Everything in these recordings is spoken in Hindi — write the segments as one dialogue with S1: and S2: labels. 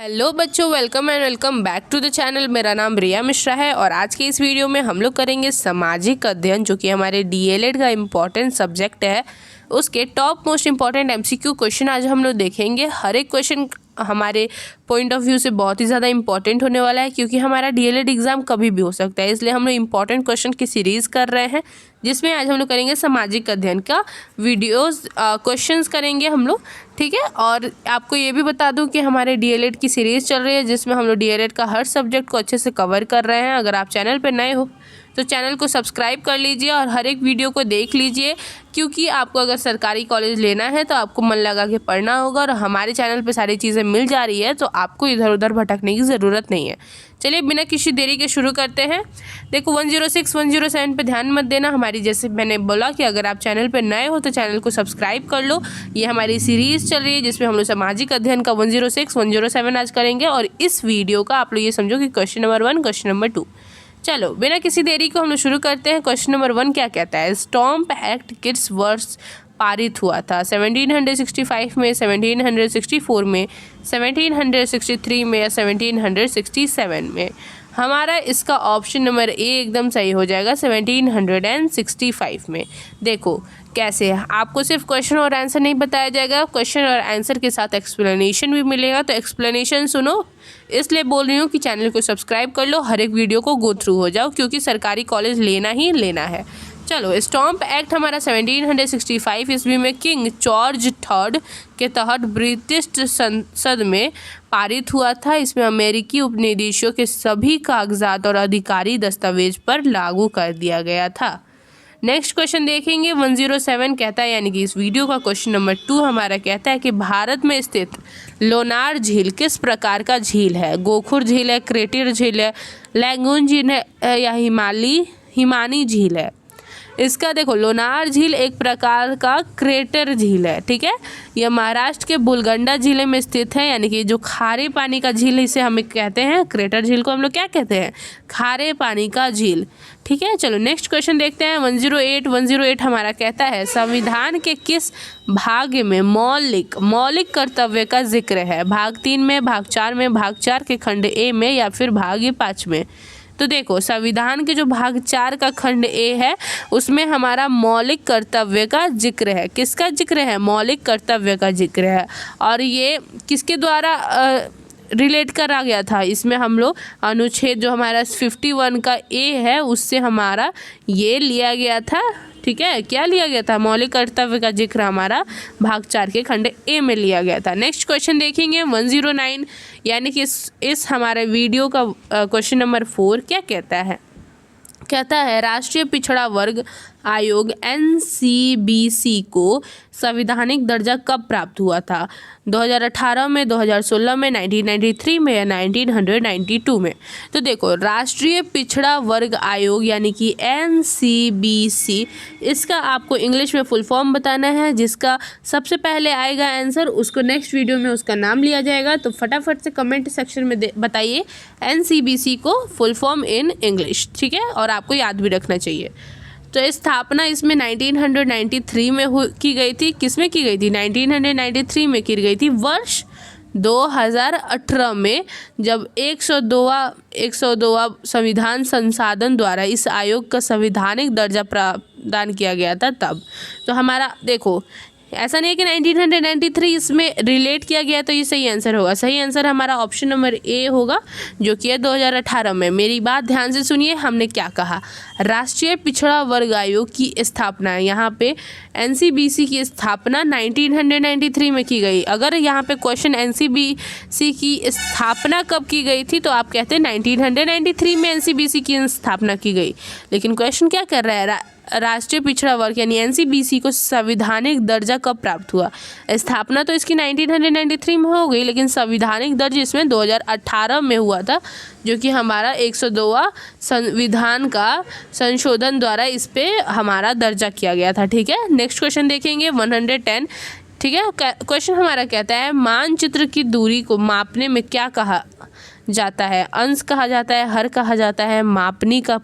S1: हेलो बच्चों, welcome and welcome back to the channel. मेरा नाम रिया मिश्रा है और आज के इस वीडियो में हम लोग करेंगे सामाजिक अध्ययन, जो कि हमारे डीएलएड का इम्पॉर्टेंट सब्जेक्ट है। उसके top most important MCQ question आज हम लोग देखेंगे। हर एक क्वेश्चन हमारे पॉइंट ऑफ व्यू से बहुत ही ज़्यादा इंपॉर्टेंट होने वाला है, क्योंकि हमारा डीएलएड एग्जाम कभी भी हो सकता है। इसलिए हम लोग इंपॉर्टेंट क्वेश्चन की सीरीज़ कर रहे हैं, जिसमें आज हम लोग करेंगे सामाजिक अध्ययन का वीडियोस क्वेश्चंस करेंगे हम लोग, ठीक है। और आपको ये भी बता दूं कि हमारे डीएलएड की सीरीज़ चल रही है, जिसमें हम लोग डीएलएड का हर सब्जेक्ट को अच्छे से कवर कर रहे हैं। अगर आप चैनल पर नए हो तो चैनल को सब्सक्राइब कर लीजिए और हर एक वीडियो को देख लीजिए, क्योंकि आपको अगर सरकारी कॉलेज लेना है तो आपको मन लगा के पढ़ना होगा। और हमारे चैनल पे सारी चीज़ें मिल जा रही है, तो आपको इधर उधर भटकने की ज़रूरत नहीं है। चलिए बिना किसी देरी के शुरू करते हैं। देखो 106, 107 पे ध्यान मत देना। हमारी, जैसे मैंने बोला कि अगर आप चैनल पर नए हो तो चैनल को सब्सक्राइब कर लो। ये हमारी सीरीज़ चल रही है, जिसमें हम लोग सामाजिक अध्ययन का 106, 107 आज करेंगे। और इस वीडियो का आप लोग ये समझो कि क्वेश्चन नंबर 1, क्वेश्चन नंबर 2। चलो बिना किसी देरी को हम लोग शुरू करते हैं। क्वेश्चन नंबर 1 क्या कहता है? स्टॉम्प एक्ट किस वर्ष पारित हुआ था? 1765 में, 1764 में, 1763 में या 1767 में? हमारा इसका ऑप्शन नंबर ए एकदम सही हो जाएगा, 1765 में। देखो कैसे आपको सिर्फ क्वेश्चन और आंसर नहीं बताया जाएगा, क्वेश्चन और आंसर के साथ एक्सप्लेनेशन भी मिलेगा। तो एक्सप्लेनेशन सुनो, इसलिए बोल रही हूँ कि चैनल को सब्सक्राइब कर लो, हर एक वीडियो को गो थ्रू हो जाओ, क्योंकि सरकारी कॉलेज लेना ही लेना है। चलो, स्टॉम्प एक्ट हमारा 1765 ईस्वी में किंग जॉर्ज III के तहत ब्रिटिश संसद में पारित हुआ था। इसमें अमेरिकी उपनिवेशों के सभी कागजात और अधिकारी दस्तावेज पर लागू कर दिया गया था। नेक्स्ट क्वेश्चन देखेंगे 107 कहता है, यानी कि इस वीडियो का क्वेश्चन नंबर 2 हमारा कहता है कि भारत में स्थित लोनार झील किस प्रकार का झील है? गोखुर झील है, क्रेटर झील है, लैगून झील है या हिमानी झील है? इसका देखो, लोनार झील एक प्रकार का क्रेटर झील है, ठीक है। यह महाराष्ट्र के बुलगंडा जिले में स्थित है, यानी कि जो खारे पानी का झील, इसे हम कहते हैं क्रेटर झील को हम लोग क्या कहते हैं? खारे पानी का झील, ठीक है। चलो नेक्स्ट क्वेश्चन देखते हैं 108 हमारा कहता है संविधान के किस भाग में मौलिक कर्तव्य का जिक्र है? भाग 3 में, भाग 4 में, भाग 4 के खंड ए में या फिर भाग 5 में? तो देखो, संविधान के जो भाग 4 का खंड ए है, उसमें हमारा मौलिक कर्तव्य का जिक्र है। किसका जिक्र है? मौलिक कर्तव्य का जिक्र है। और ये किसके द्वारा रिलेट करा गया था? इसमें हम लोग अनुच्छेद जो हमारा 51 का ए है, उससे हमारा ये लिया गया था, ठीक है। क्या लिया गया था? मौलिक कर्तव्य का जिक्र हमारा भाग 4 के खंड ए में लिया गया था। नेक्स्ट क्वेश्चन देखेंगे 109, यानी कि इस हमारे वीडियो का क्वेश्चन नंबर 4 क्या कहता है? कहता है राष्ट्रीय पिछड़ा वर्ग आयोग NCBC को संवैधानिक दर्जा कब प्राप्त हुआ था? 2018 में, 2016 में, 1993 में या 1992 में? तो देखो, राष्ट्रीय पिछड़ा वर्ग आयोग यानी कि NCBC, इसका आपको इंग्लिश में फुल फॉर्म बताना है। जिसका सबसे पहले आएगा आंसर, उसको नेक्स्ट वीडियो में उसका नाम लिया जाएगा। तो फटाफट से कमेंट सेक्शन में बताइए NCBC को फुल फॉर्म इन इंग्लिश, ठीक है। और आपको याद भी रखना चाहिए। तो स्थापना इसमें 1993 में की गई थी। किस में की गई थी? 1993 में की गई थी। वर्ष 2018 में, जब 102वां संविधान संशोधन द्वारा इस आयोग का संवैधानिक दर्जा प्रदान किया गया था तब। तो हमारा देखो, ऐसा नहीं है कि 1993 इसमें रिलेट किया गया तो ये सही आंसर होगा। सही आंसर हमारा ऑप्शन नंबर ए होगा, जो कि है 2018 में। मेरी बात ध्यान से सुनिए, हमने क्या कहा? राष्ट्रीय पिछड़ा वर्ग आयोग की स्थापना, यहाँ पे NCBC की स्थापना 1993 में की गई। अगर यहाँ पे क्वेश्चन NCBC की स्थापना कब की गई थी, तो आप कहते हैं 1993 में NCBC की स्थापना की गई। लेकिन क्वेश्चन क्या कर रहा है? राष्ट्रीय पिछड़ा वर्ग यानी NCBC को संवैधानिक दर्जा कब प्राप्त हुआ? स्थापना तो इसकी 1993 में हो गई, लेकिन संवैधानिक दर्जा इसमें 2018 में हुआ था, जो कि हमारा 102वां संविधान का संशोधन द्वारा इस पे हमारा दर्जा किया गया था, ठीक है। नेक्स्ट क्वेश्चन देखेंगे 110, ठीक है। क्वेश्चन हमारा कहता है मानचित्र की दूरी को मापने में क्या कहा जाता है? अंश कहा जाता है, हर कहा जाता है, मापनी का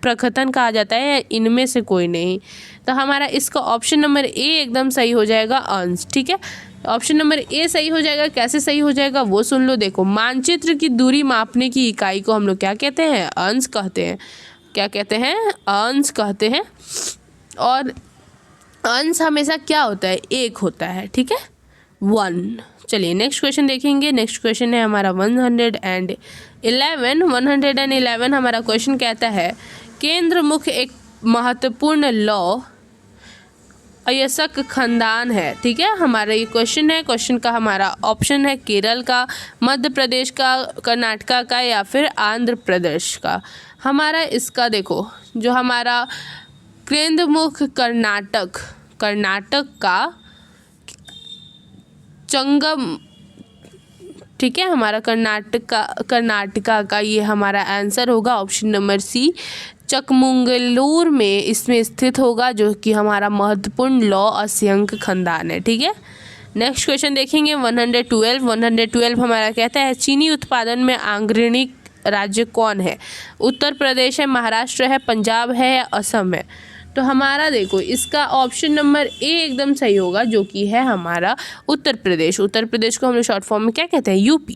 S1: प्रकथन कहा जाता है, या इनमें से कोई नहीं? तो हमारा इसका ऑप्शन नंबर ए एकदम सही हो जाएगा, अंश, ठीक है। ऑप्शन नंबर ए सही हो जाएगा। कैसे सही हो जाएगा वो सुन लो। देखो, मानचित्र की दूरी मापने की इकाई को हम लोग क्या कहते हैं? अंश कहते हैं। क्या कहते हैं? अंश कहते हैं। और अंश हमेशा क्या होता है? एक होता है, ठीक है, 1। चलिए नेक्स्ट क्वेश्चन देखेंगे। नेक्स्ट क्वेश्चन है हमारा 111। 111 हमारा क्वेश्चन कहता है, केंद्र मुख्य एक महत्वपूर्ण लौ अयस्क खानदान है। ठीक है, हमारा ये क्वेश्चन है। क्वेश्चन का हमारा ऑप्शन है केरल का, मध्य प्रदेश का, कर्नाटका का या फिर आंध्र प्रदेश का। हमारा इसका देखो, जो हमारा केंद्र मुख्य कर्नाटक का चंगम, ठीक है, हमारा कर्नाटका का ये हमारा आंसर होगा ऑप्शन नंबर सी, चकमुंगलूर में इसमें स्थित होगा, जो कि हमारा महत्वपूर्ण लौ अयस्क खानदान है। ठीक है, नेक्स्ट क्वेश्चन देखेंगे 112 हमारा कहता है, चीनी उत्पादन में अग्रणी राज्य कौन है? उत्तर प्रदेश है, महाराष्ट्र है, पंजाब है या असम है? तो हमारा देखो, इसका ऑप्शन नंबर ए एकदम सही होगा, जो कि है हमारा उत्तर प्रदेश। उत्तर प्रदेश को हम लोग शॉर्ट फॉर्म में क्या कहते हैं? यूपी।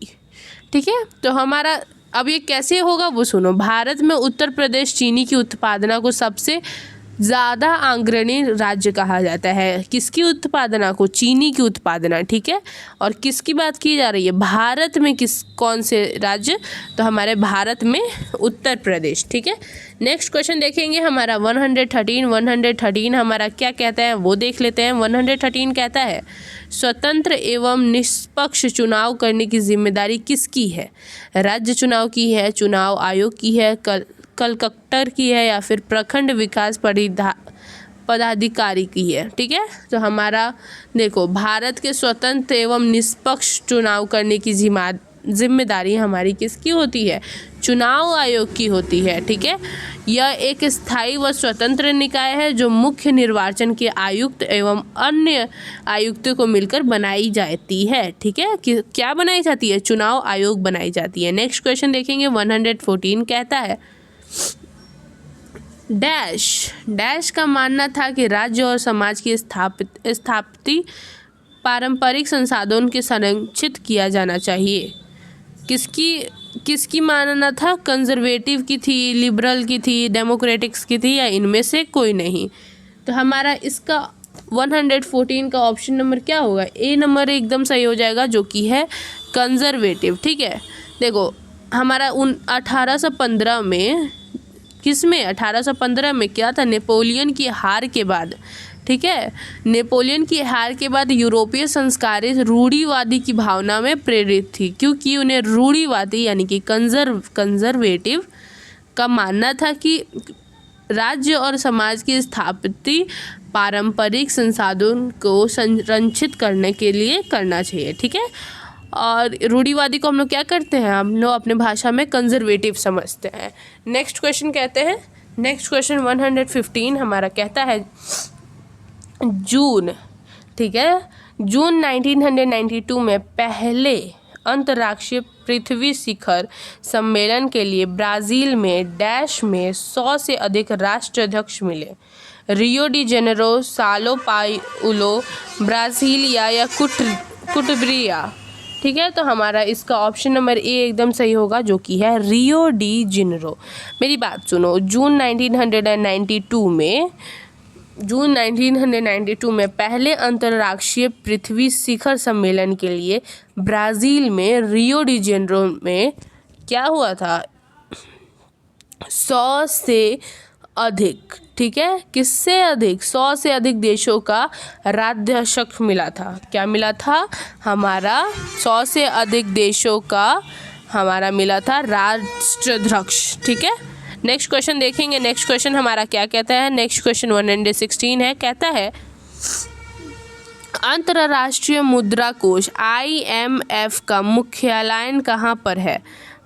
S1: ठीक है, तो हमारा अब ये कैसे होगा वो सुनो। भारत में उत्तर प्रदेश चीनी की उत्पादना को सबसे ज़्यादा अग्रणी राज्य कहा जाता है। किसकी उत्पादना को? चीनी की उत्पादना। ठीक है, और किसकी बात की जा रही है? भारत में कौन से राज्य? तो हमारे भारत में उत्तर प्रदेश। ठीक है, नेक्स्ट क्वेश्चन देखेंगे हमारा 113 हमारा क्या कहता है वो देख लेते हैं। 113 कहता है, स्वतंत्र एवं निष्पक्ष चुनाव करने की जिम्मेदारी किसकी है? राज्य चुनाव की है, चुनाव आयोग की है, कलेक्टर की है या फिर प्रखंड विकास पदाधिकारी की है? ठीक है, तो हमारा देखो, भारत के स्वतंत्र एवं निष्पक्ष चुनाव करने की जिम्मेदारी हमारी किसकी होती है? चुनाव आयोग की होती है। ठीक है, यह एक स्थायी व स्वतंत्र निकाय है जो मुख्य निर्वाचन के आयुक्त एवं अन्य आयुक्तों को मिलकर बनाई जाती है। ठीक है, क्या बनाई जाती है? चुनाव आयोग बनाई जाती है। नेक्स्ट क्वेश्चन देखेंगे 114 कहता है, डैश का मानना था कि राज्य और समाज की स्थापति पारंपरिक संसाधनों के संरक्षित किया जाना चाहिए। किसकी मानना था? कंजर्वेटिव की थी, लिबरल की थी, डेमोक्रेटिक्स की थी, या इनमें से कोई नहीं? तो हमारा इसका 114 का ऑप्शन नंबर क्या होगा? ए नंबर एकदम सही हो जाएगा, जो कि है कंजर्वेटिव। ठीक है, देखो, हमारा 1815 में, किसमें? 1815 में क्या था? नेपोलियन की हार के बाद। ठीक है, नेपोलियन की हार के बाद यूरोपीय संस्कारित रूढ़िवादी की भावना में प्रेरित थी, क्योंकि उन्हें रूढ़िवादी यानी कि कंजर्वेटिव का मानना था कि राज्य और समाज की स्थापति पारंपरिक संसाधनों को संरक्षित करने के लिए करना चाहिए। ठीक है, और रूढ़िवादी को हम लोग क्या करते हैं? हम लोग अपने भाषा में कंजर्वेटिव समझते हैं। नेक्स्ट क्वेश्चन कहते हैं, नेक्स्ट क्वेश्चन 115 हमारा कहता है, जून 1992 में पहले अंतर्राष्ट्रीय पृथ्वी शिखर सम्मेलन के लिए ब्राज़ील में डैश में 100 से अधिक राष्ट्राध्यक्ष मिले। रियो डी जेनेरो, सालो पाउलो, ब्राज़ीलिया या कुटब्रिया। ठीक है, तो हमारा इसका ऑप्शन नंबर ए एकदम सही होगा, जो कि है रियो डी जेनेरो। मेरी बात सुनो, जून 1992 में पहले अंतर्राष्ट्रीय पृथ्वी शिखर सम्मेलन के लिए ब्राज़ील में रियो डी जेनेरो में क्या हुआ था? 100 से अधिक, ठीक है, किससे अधिक? 100 से अधिक देशों का राष्ट्राध्यक्ष मिला था। क्या मिला था? हमारा 100 से अधिक देशों का हमारा मिला था राष्ट्राध्यक्ष। ठीक है, नेक्स्ट क्वेश्चन देखेंगे। नेक्स्ट क्वेश्चन हमारा क्या कहता है? नेक्स्ट क्वेश्चन 116 है, कहता है, अंतर्राष्ट्रीय मुद्रा कोष IMF का मुख्यालय कहाँ पर है?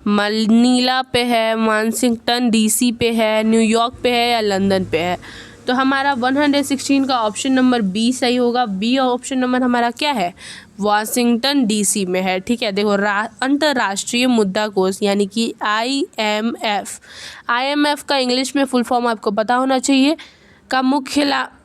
S1: मनीला पे है, वाशिंगटन DC पे है, न्यूयॉर्क पे है या लंदन पे है? तो हमारा 116 का ऑप्शन नंबर बी सही होगा। बी ऑप्शन नंबर हमारा क्या है? वाशिंगटन DC में है। ठीक है, देखो, अंतर्राष्ट्रीय मुद्रा कोष यानी कि IMF का इंग्लिश में फुल फॉर्म आपको पता होना चाहिए, का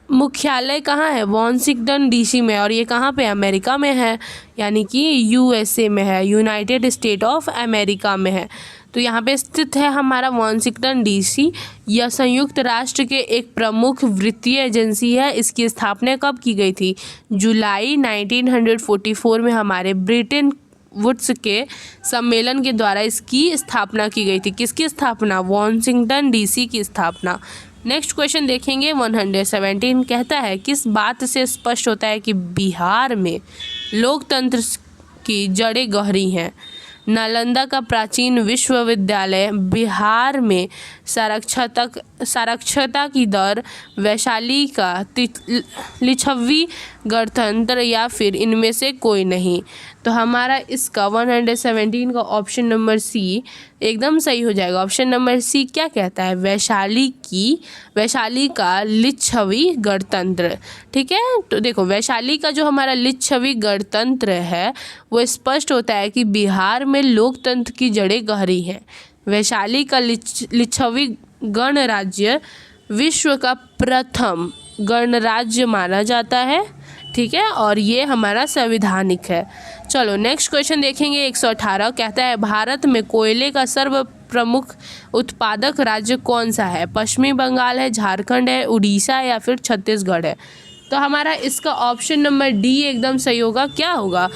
S1: मुख्यालय कहाँ है? वॉशिंगटन डीसी में। और ये कहाँ पे? अमेरिका में है, यानी कि यूएसए में है, यूनाइटेड स्टेट ऑफ अमेरिका में है। तो यहाँ पे स्थित है हमारा वॉशिंगटन डीसी। यह संयुक्त राष्ट्र के एक प्रमुख वित्तीय एजेंसी है। इसकी स्थापना कब की गई थी? जुलाई 1944 में हमारे ब्रिटेन वुड्स के सम्मेलन के द्वारा इसकी स्थापना की गई थी। किसकी स्थापना? वॉशिंगटन डीसी की स्थापना। नेक्स्ट क्वेश्चन देखेंगे 117 कहता है किस बात से स्पष्ट होता है कि बिहार में लोकतंत्र की जड़ें गहरी हैं? नालंदा का प्राचीन विश्वविद्यालय, बिहार में साक्षरता की दर, वैशाली का लिच्छवी गणतंत्र, या फिर इनमें से कोई नहीं। तो हमारा इसका 117 का ऑप्शन नंबर सी एकदम सही हो जाएगा। ऑप्शन नंबर सी क्या कहता है? वैशाली का लिच्छवी गणतंत्र। ठीक है, तो देखो वैशाली का जो हमारा लिच्छवी गणतंत्र है वो स्पष्ट होता है कि बिहार में लोकतंत्र की जड़ें गहरी हैं। वैशाली का लिच्छवी गणराज्य विश्व का प्रथम गणराज्य माना जाता है। ठीक है, और ये हमारा संवैधानिक है। चलो नेक्स्ट क्वेश्चन देखेंगे 118 कहता है भारत में कोयले का सर्व प्रमुख उत्पादक राज्य कौन सा है? पश्चिमी बंगाल है, झारखंड है, उड़ीसा या फिर छत्तीसगढ़ है? तो हमारा इसका ऑप्शन नंबर डी एकदम सही होगा। क्या होगा?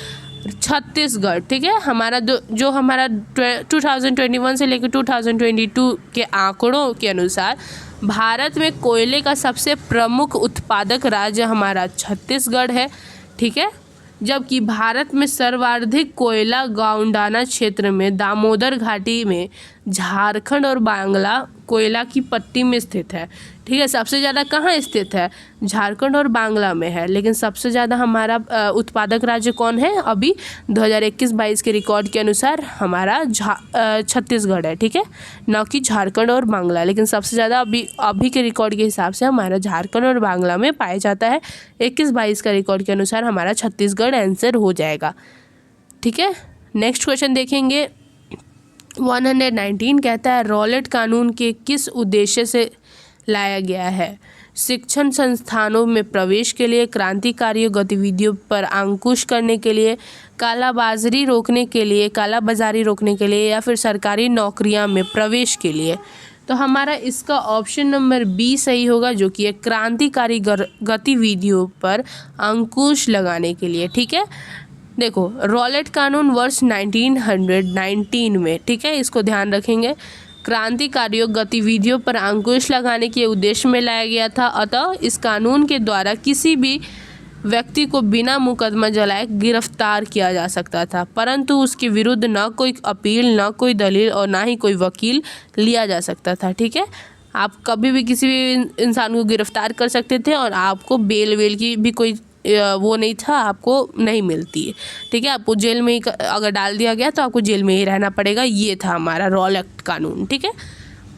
S1: छत्तीसगढ़। ठीक है, हमारा जो हमारा 2021 से लेकर 2022 के आंकड़ों के अनुसार भारत में कोयले का सबसे प्रमुख उत्पादक राज्य हमारा छत्तीसगढ़ है। ठीक है, जबकि भारत में सर्वाधिक कोयला गोंडाना क्षेत्र में, दामोदर घाटी में, झारखंड और बांग्ला कोयला की पट्टी में स्थित है। ठीक है, सबसे ज़्यादा कहाँ स्थित है? झारखंड और बांग्ला में है। लेकिन सबसे ज़्यादा हमारा उत्पादक राज्य कौन है? अभी 2021-22 के रिकॉर्ड के अनुसार हमारा छत्तीसगढ़ है। ठीक है, ना कि झारखंड और बांग्ला। लेकिन सबसे ज़्यादा अभी के रिकॉर्ड के हिसाब से हमारा झारखंड और बांग्ला में पाया जाता है। 21-22 का रिकॉर्ड के अनुसार हमारा छत्तीसगढ़ आंसर हो जाएगा। ठीक है, नेक्स्ट क्वेश्चन देखेंगे 119 कहता है रॉलेट कानून के किस उद्देश्य से लाया गया है? शिक्षण संस्थानों में प्रवेश के लिए, क्रांतिकारी गतिविधियों पर अंकुश करने के लिए, कालाबाजारी रोकने के लिए, या फिर सरकारी नौकरियां में प्रवेश के लिए? तो हमारा इसका ऑप्शन नंबर बी सही होगा, जो कि एक क्रांतिकारी गतिविधियों पर अंकुश लगाने के लिए। ठीक है, देखो रॉलेट कानून वर्ष 1919 में, ठीक है, इसको ध्यान रखेंगे, क्रांतिकारियों गतिविधियों पर अंकुश लगाने के उद्देश्य में लाया गया था। अतः इस कानून के द्वारा किसी भी व्यक्ति को बिना मुकदमा चलाए गिरफ्तार किया जा सकता था, परंतु उसके विरुद्ध न कोई अपील, न कोई दलील और ना ही कोई वकील लिया जा सकता था। ठीक है, आप कभी भी किसी भी इंसान को गिरफ्तार कर सकते थे और आपको बेल वेल की भी कोई वो नहीं था, आपको नहीं मिलती है। ठीक है, आपको जेल में ही अगर डाल दिया गया तो आपको जेल में ही रहना पड़ेगा। ये था हमारा रॉलेट कानून। ठीक है,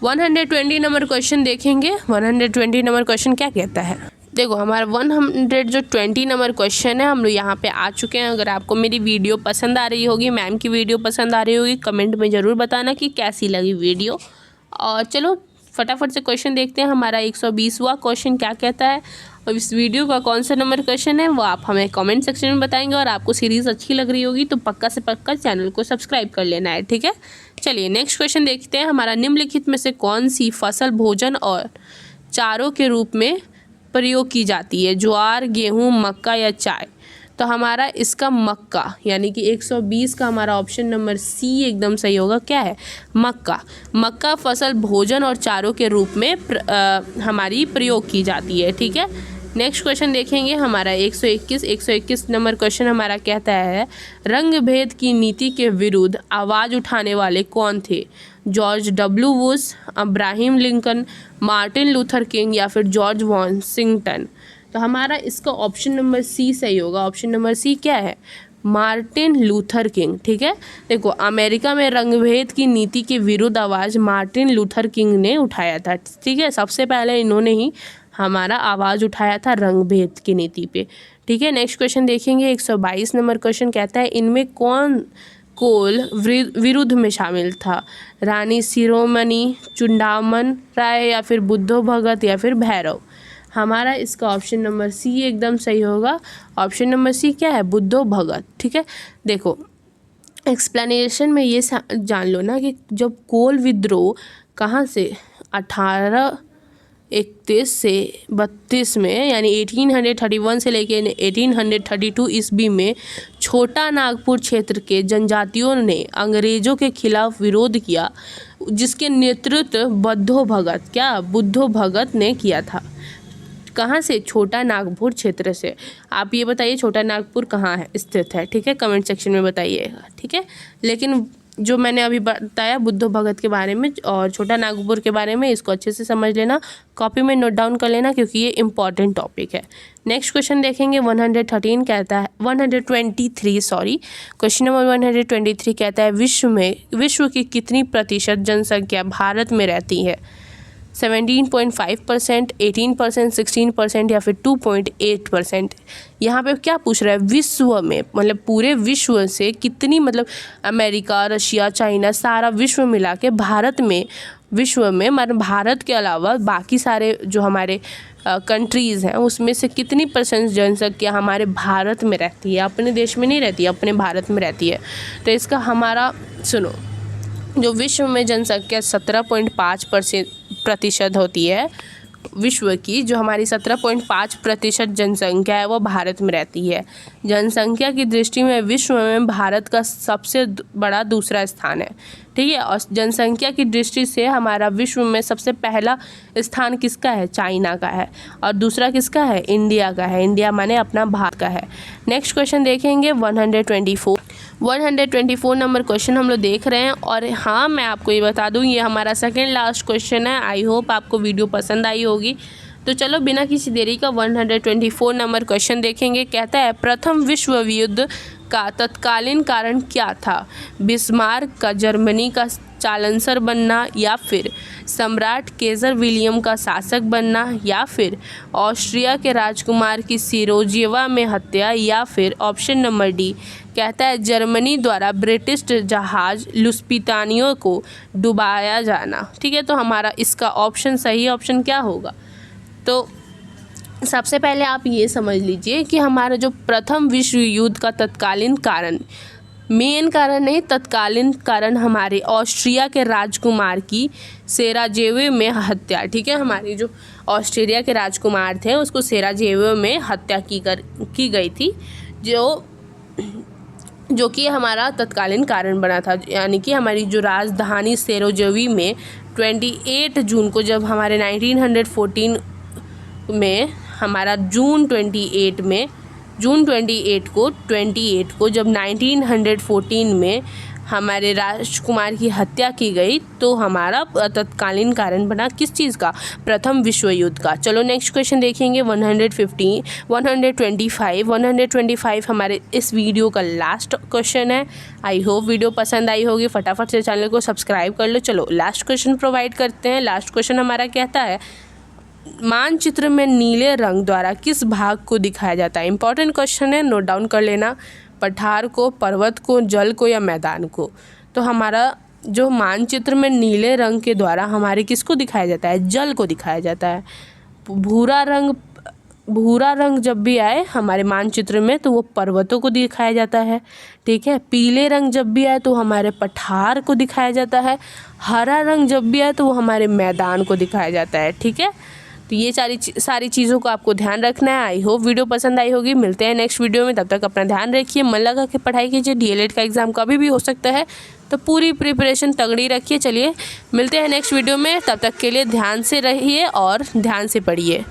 S1: 120 नंबर क्वेश्चन देखेंगे। 120 नंबर क्वेश्चन क्या कहता है? देखो हमारा 120 नंबर क्वेश्चन है, हम लोग यहाँ पे आ चुके हैं। अगर आपको मेरी वीडियो पसंद आ रही होगी, मैम की वीडियो पसंद आ रही होगी, कमेंट में ज़रूर बताना कि कैसी लगी वीडियो। और चलो फटाफट से क्वेश्चन देखते हैं। हमारा 120वां क्वेश्चन क्या कहता है और इस वीडियो का कौन सा नंबर क्वेश्चन है वो आप हमें कमेंट सेक्शन में बताएंगे। और आपको सीरीज़ अच्छी लग रही होगी तो पक्का से पक्का चैनल को सब्सक्राइब कर लेना है। ठीक है, चलिए नेक्स्ट क्वेश्चन देखते हैं। हमारा निम्नलिखित में से कौन सी फसल भोजन और चारों के रूप में प्रयोग की जाती है? ज्वार, गेहूँ, मक्का या चाय? तो हमारा इसका मक्का, यानी कि 120 का हमारा ऑप्शन नंबर सी एकदम सही होगा। क्या है? मक्का फसल भोजन और चारों के रूप में हमारी प्रयोग की जाती है। ठीक है, नेक्स्ट क्वेश्चन देखेंगे। हमारा 121 नंबर क्वेश्चन हमारा कहता है रंग भेद की नीति के विरुद्ध आवाज़ उठाने वाले कौन थे? George W Bush, Abraham Lincoln, Martin Luther king या फिर जॉर्ज वॉशिंगटन? तो हमारा इसका ऑप्शन नंबर सी सही होगा। ऑप्शन नंबर सी क्या है? Martin Luther king. ठीक है, देखो अमेरिका में रंगभेद की नीति के विरुद्ध आवाज़ मार्टिन लूथर किंग ने उठाया था। ठीक है, सबसे पहले इन्होंने ही हमारा आवाज़ उठाया था रंगभेद की नीति पे। ठीक है, नेक्स्ट क्वेश्चन देखेंगे। 122 नंबर क्वेश्चन कहता है इनमें कौन कोल विरुद्ध में शामिल था? रानी शिरोमणि, चुंडामन राय या फिर बुद्धो भगत या फिर भैरव? हमारा इसका ऑप्शन नंबर सी एकदम सही होगा। ऑप्शन नंबर सी क्या है, बुद्धो भगत। ठीक है, देखो एक्सप्लेनेशन में ये जान लो ना कि जब कोल विद्रोह कहाँ से 1831 से 32 में यानी 1831 से लेके 1832 ईस्वी में छोटा नागपुर क्षेत्र के जनजातियों ने अंग्रेज़ों के खिलाफ विरोध किया, जिसके नेतृत्व बुद्धो भगत ने किया था। कहाँ से, छोटा नागपुर क्षेत्र से। आप ये बताइए छोटा नागपुर कहाँ है स्थित है, ठीक है, कमेंट सेक्शन में बताइएगा। ठीक है, लेकिन जो मैंने अभी बताया बुद्धो भगत के बारे में और छोटा नागपुर के बारे में, इसको अच्छे से समझ लेना, कॉपी में नोट डाउन कर लेना क्योंकि ये इंपॉर्टेंट टॉपिक है। नेक्स्ट क्वेश्चन देखेंगे 113 कहता है 123 सॉरी, क्वेश्चन नंबर 123 कहता है विश्व की कितनी प्रतिशत जनसंख्या भारत में रहती है? 17.5%, 18%, 16% या फिर 2.8%। यहाँ पे क्या पूछ रहा है, विश्व में मतलब पूरे विश्व से कितनी, मतलब अमेरिका, रशिया, चाइना, सारा विश्व मिला के भारत में, विश्व में मतलब भारत के अलावा बाकी सारे जो हमारे कंट्रीज़ हैं उसमें से कितनी % जनसंख्या हमारे भारत में रहती है, अपने देश में नहीं रहती है, अपने भारत में रहती है। तो इसका हमारा सुनो, जो विश्व में जनसंख्या 17.5% होती है विश्व की, जो हमारी 17.5% जनसंख्या है वो भारत में रहती है। जनसंख्या की दृष्टि में विश्व में भारत का सबसे बड़ा दूसरा स्थान है। ठीक है, और जनसंख्या की दृष्टि से हमारा विश्व में सबसे पहला स्थान किसका है, चाइना का है, और दूसरा किसका है, इंडिया का है। इंडिया माने अपना भारत का है। नेक्स्ट क्वेश्चन देखेंगे 124 नंबर क्वेश्चन हम लोग देख रहे हैं। और हाँ, मैं आपको ये बता दूँ, ये हमारा सेकंड लास्ट क्वेश्चन है। आई होप आपको वीडियो पसंद आई होगी। तो चलो बिना किसी देरी का 124 नंबर क्वेश्चन देखेंगे। कहता है प्रथम विश्व युद्ध का तत्कालीन कारण क्या था? बिस्मार्क का जर्मनी का चांसलर बनना, या फिर सम्राट केसर विलियम का शासक बनना, या फिर ऑस्ट्रिया के राजकुमार की सिरोजियवा में हत्या, या फिर ऑप्शन नंबर डी कहता है जर्मनी द्वारा ब्रिटिश जहाज लुस्पितानियों को डुबाया जाना। ठीक है, तो हमारा इसका ऑप्शन सही ऑप्शन क्या होगा? तो सबसे पहले आप ये समझ लीजिए कि हमारा जो प्रथम विश्व युद्ध का तत्कालीन कारण, मेन कारण नहीं, तत्कालीन कारण हमारे ऑस्ट्रिया के राजकुमार की सेराजेवो में हत्या। ठीक है, हमारी जो ऑस्ट्रेलिया के राजकुमार थे उसको सेराजेवो में हत्या की गई थी, जो कि हमारा तत्कालीन कारण बना था। यानी कि हमारी जो राजधानी सेराजेवो में 28 जून को, जब हमारे 1914 में हमारा जून 28 को जब 1914 में हमारे राजकुमार की हत्या की गई, तो हमारा तत्कालीन कारण बना किस चीज़ का, प्रथम विश्व युद्ध का। चलो नेक्स्ट क्वेश्चन देखेंगे 125 हमारे इस वीडियो का लास्ट क्वेश्चन है। आई होप वीडियो पसंद आई होगी, फटाफट से चैनल को सब्सक्राइब कर लो। चलो लास्ट क्वेश्चन प्रोवाइड करते हैं। लास्ट क्वेश्चन हमारा कहता है मानचित्र में नीले रंग द्वारा किस भाग को दिखाया जाता है? इंपॉर्टेंट क्वेश्चन है, नोट डाउन कर लेना। पठार को, पर्वत को, जल को या मैदान को? तो हमारा जो मानचित्र में नीले रंग के द्वारा हमारे किसको दिखाया जाता है? जल को दिखाया जाता है। भूरा रंग जब भी आए हमारे मानचित्र में तो वो पर्वतों को दिखाया जाता है। ठीक है, पीले रंग जब भी आए तो हमारे पठार को दिखाया जाता है। हरा रंग जब भी आए तो वो हमारे मैदान को दिखाया जाता है। ठीक है, तो ये सारी चीज़ों को आपको ध्यान रखना है। आई होप वीडियो पसंद आई होगी। मिलते हैं नेक्स्ट वीडियो में, तब तक अपना ध्यान रखिए, मन लगा के पढ़ाई कीजिए। डीएलएड का एग्ज़ाम कभी भी हो सकता है, तो पूरी प्रिपरेशन तगड़ी रखिए। चलिए मिलते हैं नेक्स्ट वीडियो में, तब तक के लिए ध्यान से रहिए और ध्यान से पढ़िए।